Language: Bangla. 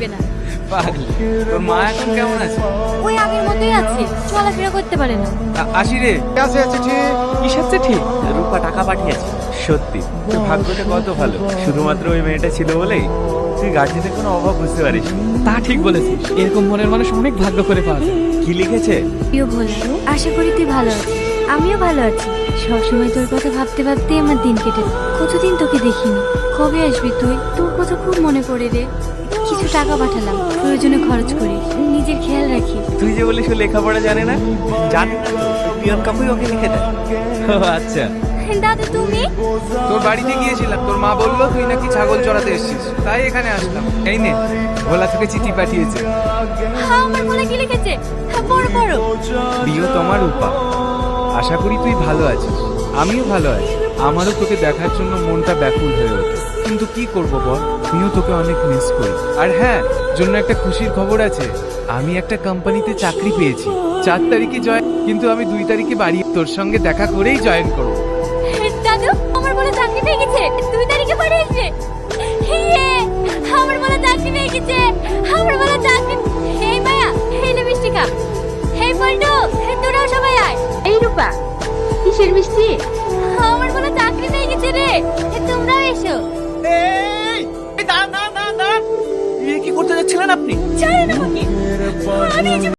আসবে না। পাগলি, তোর মা এখন কেমন আছে? ওই আগের মতোই আছে, চলাফেরা করতে পারে না। আসি রে। আছে চিঠি। কিসের চিঠি? রূপা টাকা পাঠিয়েছে। সত্যি তোর ভাগ্যটা কত ভালো, শুধুমাত্র ওই মেয়েটা ছিল বলেই তুই গার্জেনের কোনো অভাব বুঝতে পারিস। তা ঠিক বলেছিস, এরকম মনের মানুষ অনেক ভাগ্য করে পাওয়া যায়। কি লিখেছে? প্রিয় ভোলা, আশা করি তুই ভালো আছিস, আমিও ভালো আছি। সবসময় তোর কথা ভাবতে ভাবতে আমার দিন কেটে, কতদিন তোকে দেখিনি। কবে আসবি তুই? তোর কথা খুব মনে পড়ে রে। কিছু টাকা পাঠালাম, প্রয়োজনে খরচ করিস, নিজের খেয়াল রাখিস। তুই যে বলিস ও লেখাপড়া জানে না, জানে না তো পিয়ন কাকুই ওকে লিখে দেয়। ও আচ্ছা। দাদু তুমি? তোর বাড়িতে গিয়েছিলাম, তোর মা বললো তুই নাকি ছাগল চড়াতে এসেছিস, তাই এখানে আসলাম। এই নে, ভোলা থেকে চিঠি পাঠিয়েছে। হ্যাঁ, আমার বলে কি লিখেছে? হ্যাঁ, পড়ো পড়ো। প্রিয় তোমার রূপা, আশা করি তুই ভালো আছিস, আমিও ভালো আছি। আমারও তোকে দেখার জন্য মনটা ব্যাকুল হয়ে ওঠে, কিন্তু কি করব বল, আমিও তোকে অনেক মিস করি। আর হ্যাঁ, জন্য একটা খুশির খবর আছে, আমি একটা কোম্পানিতে চাকরি পেয়েছি। 4 তারিখে জয়েন, কিন্তু আমি 2 তারিখে বাড়ি তোর সঙ্গে দেখা করেই জয়েন করবো। দাদু, আমার বলে চাকরি পেয়ে গেছে, 2 তারিখে বাড়ি আসবে। ইয়ে, আমার বলে চাকরি পেয়ে গেছে, আমার বলে চাকরি। এই মায়া, এই নে মিষ্টি খা। এই পল্টু, তোরাও সবাই আয়। এই রূপা, কিসের মিষ্টি? আমার বলে চাকরি পেয়ে গেছে রে, তোমরাও এসো। কি করতে যাচ্ছিলেন আপনি? ছাড়েন আমাকে, আমি